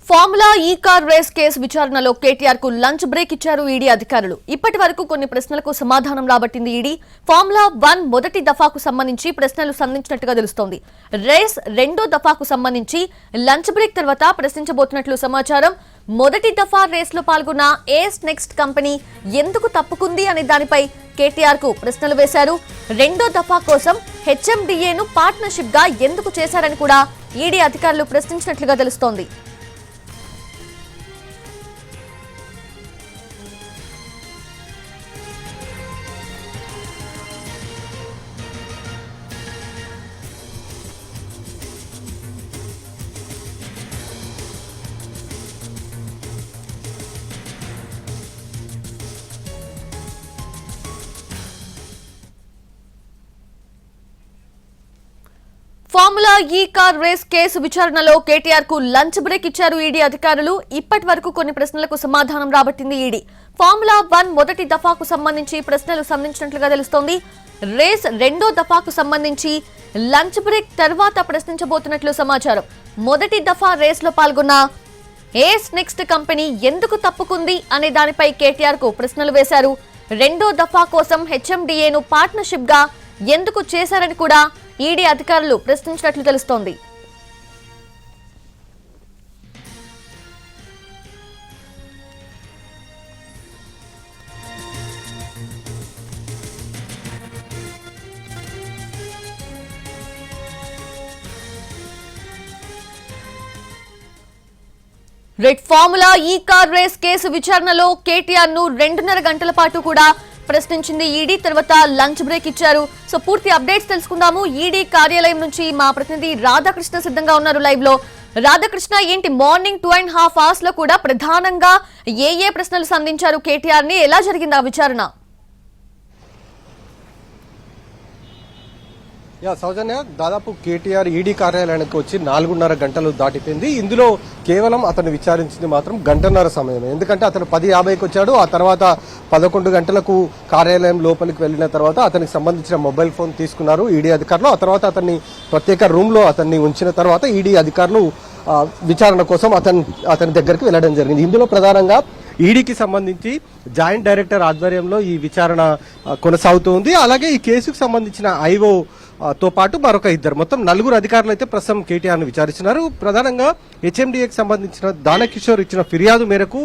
Formula ఈ car race case విచారణలో కేటీఆర్ కు లంచ్ బ్రేక్ ఇచ్చారు ఈడీ అధికారులు. ఇప్పటి వరకు కొన్ని ప్రశ్నలకు సమాధానం రాబట్టింది ఈడీ. ఫార్ములా 1 మొదటి దఫాకు సంబంధించి ప్రశ్నలు సంధించినట్టుగా తెలుస్తోంది. రేస్ రెండో దఫాకు సంబంధించి లంచ్ బ్రేక్ తర్వాత ప్రశ్నించబోతున్నట్లు సమాచారం. మొదటి దఫా రేస్ లో పాల్గొన్న ఏస్ నెక్స్ట్ కంపెనీ ఎందుకు తప్పుకుంది అనే దానిపై కేటీఆర్ కు ప్రశ్నలు వేశారు. రెండో దఫా కోసం హెచ్ఎండిఏను పార్ట్నర్షిప్ గా ఎందుకు చేశారని కూడా ఈడీ అధికారులు ప్రశ్నించినట్లుగా తెలుస్తోంది. ఫార్ములా ఈ కార్ రేస్ కేసు విచారణలో కేటీఆర్ కు లంచ్ బ్రేక్ ఇచ్చారు ఈడీ అధికారులు. ఇప్పటి వరకు కొన్ని ప్రశ్నలకు సమాధానం రాబట్టింది ఈడీ. ఫార్ములా 1 మొదటి దఫాకు సంబంధించి ప్రశ్నలు సంధించినట్లుగా తెలుస్తోంది. రేస్ రెండో దఫాకు సంబంధించి లంచ్ బ్రేక్ తర్వాత ప్రశ్నించబోతున్నట్లు సమాచారం. మొదటి దఫా రేస్ లో పాల్గొన్న ఏస్ నెక్స్ట్ కంపెనీ ఎందుకు తప్పుకుంది అనే దానిపై కేటీఆర్ కు ప్రశ్నలు వేశారు. రెండో దఫా కోసం హెచ్ఎండిఏను పార్ట్నర్షిప్ గా ఎందుకు చేశారని కూడా ఈడీ అధికారులు ప్రశ్నించినట్లు తెలుస్తోంది. రెడ్ ఫార్ములా ఈ కార్ రేస్ కేసు విచారణలో కేటీఆర్ ను 2.5 గంటల పాటు కూడా ప్రశ్నించింది ఈడీ. తర్వాత లంచ్ బ్రేక్ ఇచ్చారు. సో పూర్తి అప్డేట్స్ తెలుసుకుందాము. ఈడీ కార్యాలయం నుంచి మా ప్రతినిధి రాధాకృష్ణ సిద్ధంగా ఉన్నారు లైవ్ లో. రాధాకృష్ణ, ఏంటి మార్నింగ్ 2.5 hours లో కూడా ప్రధానంగా ఏ ప్రశ్నలు సంధించారు కేటీఆర్ ని? ఎలా జరిగింది ఆ విచారణ? సౌజన్య, దాదాపు కేటీఆర్ ఈడీ కార్యాలయానికి వచ్చి 4.5 గంటలు దాటిపోయింది. ఇందులో కేవలం అతను విచారించింది మాత్రం 1.5 సమయం. ఎందుకంటే అతను 10:50కి వచ్చాడు. ఆ తర్వాత 11 గంటలకు కార్యాలయం లోపలికి వెళ్లిన తర్వాత అతనికి సంబంధించిన మొబైల్ ఫోన్ తీసుకున్నారు ఈడీ అధికారులు. ఆ తర్వాత అతన్ని ప్రత్యేక రూమ్ లో అతన్ని ఉంచిన తర్వాత ఈడీ అధికారులు విచారణ కోసం అతని దగ్గరికి వెళ్లడం జరిగింది. ఇందులో ప్రధానంగా ఈడీకి సంబంధించి జాయింట్ డైరెక్టర్ ఆధ్వర్యంలో ఈ విచారణ కొనసాగుతోంది. అలాగే ఈ కేసుకు సంబంధించిన ఐఓ తో పాటు మరొక 2 మొత్తం 4 అధికారులు అయితే ప్రస్తుతం కేటీఆర్ ను విచారిస్తున్నారు. ప్రధానంగా హెచ్ఎండిఏకి సంబంధించిన దానకిషోర్ ఇచ్చిన ఫిర్యాదు మేరకు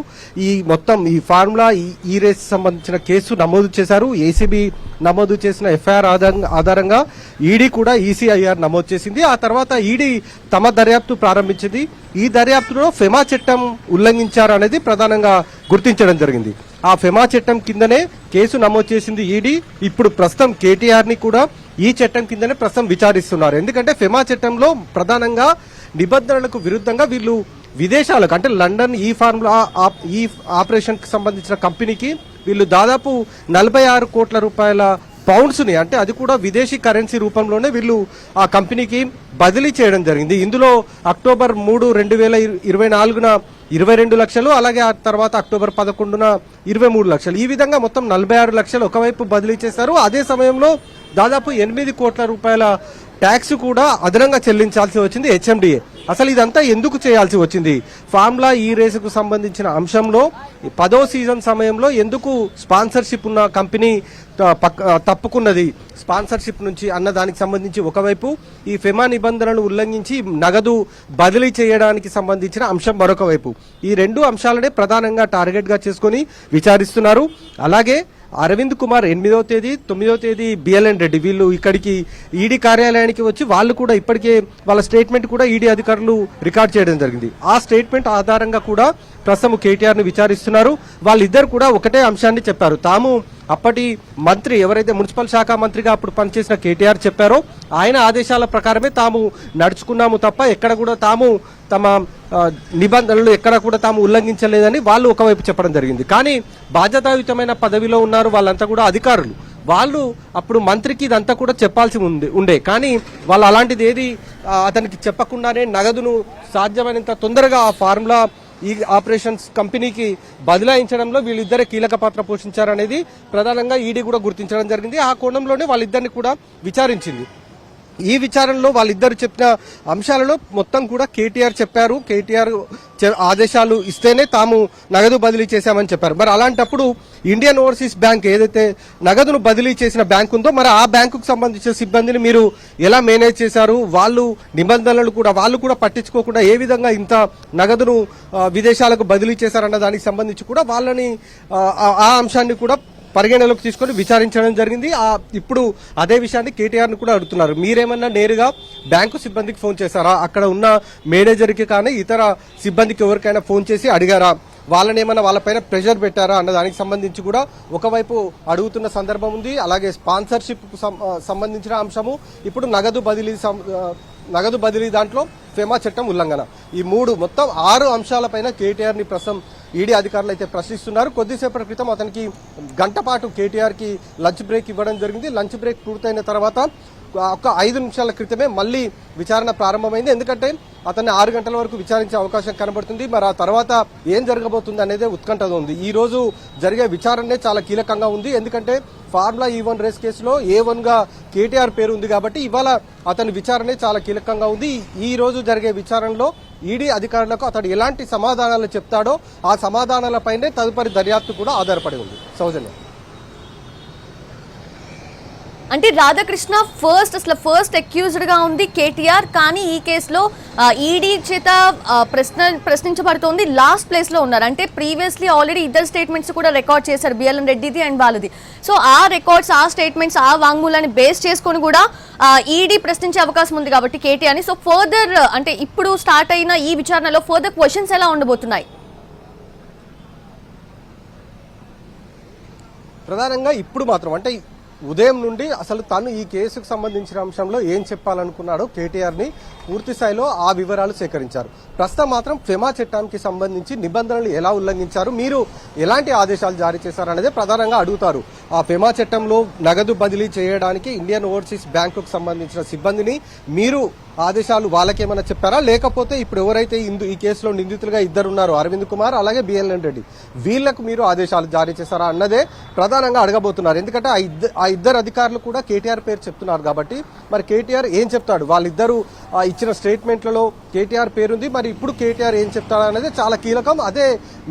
ఈ ఫార్ములా ఈ రేస్ సంబంధించిన కేసు నమోదు చేశారు. ఏసీబీ నమోదు చేసిన ఎఫ్ఐఆర్ ఆధారంగా ఈడీ కూడా ఈసీఐఆర్ నమోదు చేసింది. ఆ తర్వాత ఈడీ తమ దర్యాప్తు ప్రారంభించింది. ఈ దర్యాప్తులో ఫెమా చట్టం ఉల్లంఘించారు అనేది ప్రధానంగా గుర్తించడం జరిగింది. ఆ ఫెమా చట్టం కిందనే కేసు నమోదు చేసింది ఈడీ. ఇప్పుడు ప్రస్తుతం కేటీఆర్ ని కూడా ఈ చట్టం కిందనే ప్రస్తుతం విచారిస్తున్నారు. ఎందుకంటే ఫెమా చట్టంలో ప్రధానంగా నిబంధనలకు విరుద్ధంగా వీళ్ళు విదేశాలకు, అంటే లండన్ ఈ ఫార్ములా ఈ ఆపరేషన్ కి సంబంధించిన కంపెనీకి వీళ్ళు దాదాపు 46 కోట్ల రూపాయల పౌండ్స్ ని, అంటే అది కూడా విదేశీ కరెన్సీ రూపంలోనే వీళ్ళు ఆ కంపెనీకి బదిలీ చేయడం జరిగింది. ఇందులో అక్టోబర్ 3, 2024న 22 లక్షలు, అలాగే ఆ తర్వాత అక్టోబర్ 11న 23 లక్షలు, ఈ విధంగా మొత్తం 46 లక్షలు ఒకవైపు బదిలీ చేశారు. అదే సమయంలో దాదాపు 8 కోట్ల రూపాయల ట్యాక్స్ కూడా అదనంగా చెల్లించాల్సి వచ్చింది హెచ్ఎండిఏ. అసలు ఇదంతా ఎందుకు చేయాల్సి వచ్చింది? ఫార్ములా ఈ రేసుకు సంబంధించిన అంశంలో 10వ సీజన్ సమయంలో ఎందుకు స్పాన్సర్షిప్ ఉన్న కంపెనీ తప్పుకున్నది స్పాన్సర్షిప్ నుంచి అన్న దానికి సంబంధించి ఒకవైపు, ఈ ఫెమా నిబంధనలు ఉల్లంఘించి నగదు బదిలీ చేయడానికి సంబంధించిన అంశం మరొక వైపు, ఈ 2 అంశాలనే ప్రధానంగా టార్గెట్ గా చేసుకుని విచారిస్తున్నారు. అలాగే అరవింద్ కుమార్ 8వ తేదీ, 9వ తేదీ బిఎల్ఎన్ రెడ్డి వీళ్ళు ఇక్కడికి ఈడీ కార్యాలయానికి వచ్చి వాళ్ళు కూడా ఇప్పటికే వాళ్ళ స్టేట్మెంట్ కూడా ఈడీ అధికారులు రికార్డ్ చేయడం జరిగింది. ఆ స్టేట్మెంట్ ఆధారంగా కూడా ప్రస్తుతం కేటీఆర్ ను విచారిస్తున్నారు. వాళ్ళిద్దరు కూడా ఒకటే అంశాన్ని చెప్పారు. తాము అప్పటి మంత్రి, ఎవరైతే మున్సిపల్ శాఖ మంత్రిగా అప్పుడు పనిచేసిన కేటీఆర్ చెప్పారో ఆయన ఆదేశాల ప్రకారమే తాము నడుచుకున్నాము తప్ప ఎక్కడ కూడా తాము తమ నిబంధనలు ఎక్కడ కూడా తాము ఉల్లంఘించలేదని వాళ్ళు ఒకవైపు చెప్పడం జరిగింది. కానీ బాధ్యతాయుతమైన పదవిలో ఉన్నారు వాళ్ళంతా కూడా అధికారులు. వాళ్ళు అప్పుడు మంత్రికి ఇదంతా కూడా చెప్పాల్సి ఉండే, కానీ వాళ్ళు అలాంటిది ఏది అతనికి చెప్పకుండానే నగదును సాధ్యమైనంత తొందరగా ఆ ఫార్ములా ఈ ఆపరేషన్స్ కంపెనీకి బదలాయించడంలో వీళ్ళిద్దరే కీలక పాత్ర పోషించారనేది ప్రధానంగా ఈడీ కూడా గుర్తించడం జరిగింది. ఆ కోణంలోనే వాళ్ళిద్దరిని కూడా విచారించింది. ఈ విచారణలో వాళ్ళిద్దరు చెప్పిన అంశాలలో మొత్తం కూడా కేటీఆర్ చెప్పారు. కేటీఆర్ ఆదేశాలు ఇస్తేనే తాము నగదు బదిలీ చేశామని చెప్పారు. మరి అలాంటప్పుడు ఇండియన్ ఓవర్సీస్ బ్యాంక్ ఏదైతే నగదును బదిలీ చేసిన బ్యాంక్ ఉందో మరి ఆ బ్యాంకుకు సంబంధించిన సిబ్బందిని మీరు ఎలా మేనేజ్ చేశారు, వాళ్ళు నిబంధనలు కూడా వాళ్ళు కూడా పట్టించుకోకుండా ఏ విధంగా ఇంత నగదును విదేశాలకు బదిలీ చేశారన్న దానికి సంబంధించి కూడా వాళ్ళని ఆ అంశాన్ని కూడా పరిగణలోకి తీసుకొని విచారించడం జరిగింది. ఇప్పుడు అదే విషయాన్ని కేటీఆర్ ని కూడా అడుగుతున్నారు. మీరేమన్నా నేరుగా బ్యాంకు సిబ్బందికి ఫోన్ చేశారా, అక్కడ ఉన్న మేనేజర్కి కానీ ఇతర సిబ్బందికి ఎవరికైనా ఫోన్ చేసి అడిగారా, వాళ్ళని ఏమన్నా వాళ్ళపైన ప్రెషర్ పెట్టారా అన్న దానికి సంబంధించి కూడా ఒకవైపు అడుగుతున్న సందర్భం ఉంది. అలాగే స్పాన్సర్షిప్ సంబంధించిన అంశము, ఇప్పుడు నగదు బదిలీ దాంట్లో ఫెమా చట్టం ఉల్లంఘన, ఈ మొత్తం 6 అంశాలపైన కేటీఆర్ ని ప్రస్తుతం ఈడీ అధికారులు అయితే ప్రశ్నిస్తున్నారు. కొద్దిసేపటి క్రితం అతనికి గంట పాటు కేటీఆర్ కి లంచ్ బ్రేక్ ఇవ్వడం జరిగింది. లంచ్ బ్రేక్ పూర్తయిన తర్వాత ఒక 5 నిమిషాల క్రితమే మళ్ళీ విచారణ ప్రారంభమైంది. ఎందుకంటే అతన్ని 6 గంటల వరకు విచారించే అవకాశం కనబడుతుంది. మరి ఆ తర్వాత ఏం జరగబోతుంది అనేది ఉత్కంఠగా ఉంది. ఈ రోజు జరిగే విచారణే చాలా కీలకంగా ఉంది. ఎందుకంటే ఫార్ములా E1 రేస్ కేసులో A1 గా కేటీఆర్ పేరు ఉంది కాబట్టి ఇవాళ అతని విచారణే చాలా కీలకంగా ఉంది. ఈ రోజు జరిగే విచారణలో ఈడీ అధికారులకు అతడు ఎలాంటి సమాధానాలు చెప్తాడో ఆ సమాధానాలపైనే తదుపరి దర్యాప్తు కూడా ఆధారపడి ఉంది. సౌజన్య, అంటే రాధాకృష్ణ ఫస్ట్ అక్యూజ్డ్ గా ఉంది కేటీఆర్, కానీ ఈ కేసులో ఈడీ చేత ప్రశ్నించబడుతోంది లాస్ట్ ప్లేస్ లో ఉన్నారు. అంటే ప్రీవియస్లీ ఆల్రెడీ ఇద్దరు స్టేట్మెంట్స్ కూడా రికార్డ్ చేశారు, బిఎల్ఎన్ రెడ్డిది అండ్ వాళ్ళది. సో ఆ రికార్డ్స్, ఆ స్టేట్మెంట్స్, ఆ వాంగ్మూలాన్ని బేస్ చేసుకొని కూడా ఈడీ ప్రశ్నించే అవకాశం ఉంది కాబట్టి కేటీఆర్ ని. సో ఫర్దర్ అంటే ఇప్పుడు స్టార్ట్ అయిన ఈ విచారణలో ఫర్దర్ క్వశ్చన్స్ ఎలా ఉండబోతున్నాయి? ప్రధానంగా ఇప్పుడు మాత్రం అంటే ఉదయం నుండి అసలు తను ఈ కేసుకు సంబంధించిన అంశంలో ఏం చెప్పాలనుకున్నాడో కేటీఆర్ ని పూర్తి స్థాయిలో ఆ వివరాలు సేకరించారు. ప్రస్తుతం మాత్రం ఫెమా చట్టానికి సంబంధించి నిబంధనలు ఎలా ఉల్లంఘించారు, మీరు ఎలాంటి ఆదేశాలు జారీ చేశారనేది ప్రధానంగా అడుగుతారు. ఆ ఫెమా చట్టంలో నగదు బదిలీ చేయడానికి ఇండియన్ ఓవర్సీస్ బ్యాంకుకు సంబంధించిన సిబ్బందిని మీరు ఆదేశాలు వాళ్ళకేమైనా చెప్పారా, లేకపోతే ఇప్పుడు ఎవరైతే ఈ కేసులో నిందితులుగా ఇద్దరున్నారో అరవింద్ కుమార్ అలాగే బిఎల్ఎన్ రెడ్డి, వీళ్లకు మీరు ఆదేశాలు జారీ చేశారా అన్నదే ప్రధానంగా అడగబోతున్నారు. ఎందుకంటే ఆ ఇద్దరు అధికారులు కూడా కేటీఆర్ పేరు చెప్తున్నారు కాబట్టి మరి కేటీఆర్ ఏం చెప్తాడు, వాళ్ళిద్దరూ ఇచ్చిన స్టేట్మెంట్లలో కేటీఆర్ పేరుంది. మరి ఇప్పుడు కేటీఆర్ ఏం చెప్తాడు అనేది చాలా కీలకం. అదే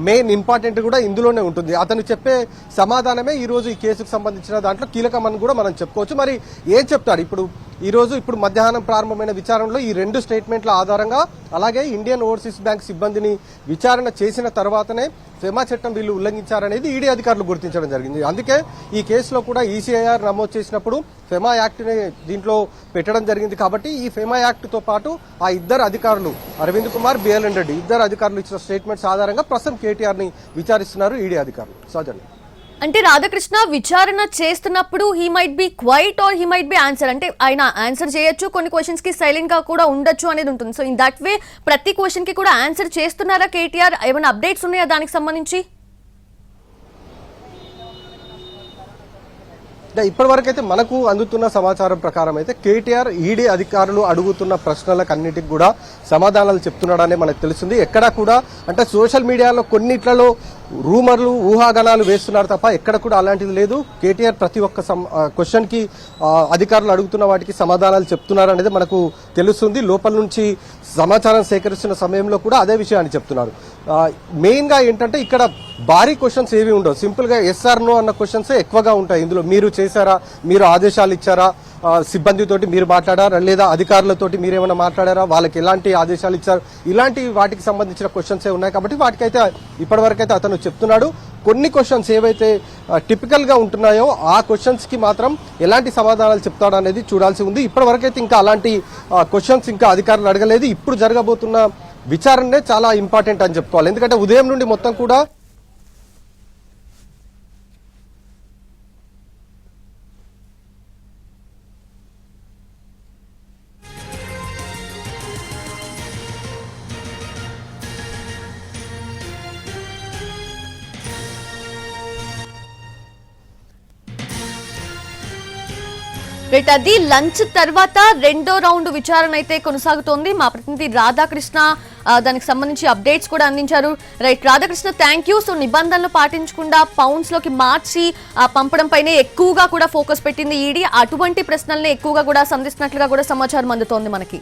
మెయిన్ ఇంపార్టెంట్ కూడా ఇందులోనే ఉంటుంది. అతను చెప్పే సమాధానమే ఈ రోజు ఈ కేసుకు సంబంధించిన దాంట్లో కీలకం అని కూడా మనం చెప్పుకోవచ్చు. మరి ఏం చెప్తాడు ఇప్పుడు మధ్యాహ్నం ప్రారంభమైన విచారణలో ఈ 2 స్టేట్మెంట్ల ఆధారంగా అలాగే ఇండియన్ ఓవర్సీస్ బ్యాంక్ సిబ్బందిని విచారణ చేసిన తర్వాతనే ఫెమా చట్టం వీళ్ళు ఉల్లంఘించారనేది ఈడీ అధికారులు గుర్తించడం జరిగింది. అందుకే ఈ కేసులో కూడా ఈసీఐఆర్ నమోదు చేసినప్పుడు ఫెమా యాక్ట్ ని దీంట్లో పెట్టడం జరిగింది. కాబట్టి ఈ ఫెమా యాక్ట్ తో పాటు ఆ ఇద్దరు అధికారులు అరవింద్ కుమార్, బిఎల్ఎన్ రెడ్డి ఇద్దరు అధికారులు ఇచ్చిన స్టేట్మెంట్స్ ఆధారంగా ప్రస్తుతం కేటీఆర్ ని విచారిస్తున్నారు ఈడీ అధికారులు. సౌజన్య, అంటే రాధాకృష్ణ విచారణ చేస్తున్నప్పుడు he might be quiet or he might be answer, అంటే ఆయన ఆన్సర్ చేయొచ్చు, కొన్ని క్వశ్చన్స్ కి సైలెంట్ గా కూడా ఉండొచ్చు అనేది ఉంటుంది. సో ఇన్ దట్ వే ప్రతి క్వశ్చన్ కి కూడా ఆన్సర్ చేస్తున్నారా కేటీఆర్? ఏమైనా అప్డేట్స్ ఉన్నాయా దానికి సంబంధించి? ఇప్పటివరకైతే మనకు అందుతున్న సమాచారం ప్రకారం అయితే కేటీఆర్ ఈడీ అధికారులు అడుగుతున్న ప్రశ్నలకు అన్నిటికి కూడా సమాధానాలు చెప్తున్నాడనే మనకు తెలుస్తుంది. ఎక్కడా కూడా అంటే సోషల్ మీడియాలో కొన్నిట్లలో రూమర్లు, ఊహాగానాలు వేస్తున్నారు తప్ప ఎక్కడ కూడా అలాంటిది లేదు. కేటీఆర్ ప్రతి ఒక్క క్వశ్చన్ కి అధికారులు అడుగుతున్న వాటికి సమాధానాలు చెప్తున్నారు అనేది మనకు తెలుస్తుంది. లోపల నుంచి సమాచారం సేకరిస్తున్న సమయంలో కూడా అదే విషయాన్ని చెప్తున్నారు. మెయిన్ గా ఏంటంటే ఇక్కడ భారీ క్వశ్చన్స్ ఏవి ఉండవు, సింపుల్ గా ఎస్ఆర్ నో అన్న క్వశ్చన్స్ ఎక్కువగా ఉంటాయి. ఇందులో మీరు చేశారా, మీరు ఆదేశాలు ఇచ్చారా, సిబ్బందితోటి మీరు మాట్లాడారా, లేదా అధికారులతోటి మీరేమైనా మాట్లాడారా, వాళ్ళకి ఎలాంటి ఆదేశాలు ఇచ్చారు, ఇలాంటి వాటికి సంబంధించిన క్వశ్చన్స్ ఉన్నాయి. కాబట్టి వాటికైతే ఇప్పటివరకైతే అతను చెప్తున్నాడు. కొన్ని క్వశ్చన్స్ ఏవైతే టిపికల్ గా ఉంటున్నాయో ఆ క్వశ్చన్స్ కి మాత్రం ఎలాంటి సమాధానాలు చెప్తాడు అనేది చూడాల్సి ఉంది. ఇప్పటివరకైతే ఇంకా అలాంటి క్వశ్చన్స్ ఇంకా అధికారులు అడగలేదు. ఇప్పుడు జరగబోతున్న విచారణనే చాలా ఇంపార్టెంట్ అని చెప్పుకోవాలి. ఎందుకంటే ఉదయం నుండి మొత్తం కూడా అది లంచ్ తర్వాత రెండో రౌండ్ విచారణ అయితే కొనసాగుతోంది. మా ప్రతినిధి రాధాకృష్ణ దానికి సంబంధించి అప్డేట్స్ కూడా అందించారు. Right Radhakrishna, thank you. So నిబంధనలు పాటించకుండా పౌండ్స్ లోకి మార్చి పంపడం పైనే ఎక్కువగా కూడా ఫోకస్ పెట్టింది ఈడీ. అటువంటి ప్రశ్నల్ని ఎక్కువగా కూడా సంధిస్తున్నట్లుగా కూడా సమాచారం అందుతోంది మనకి.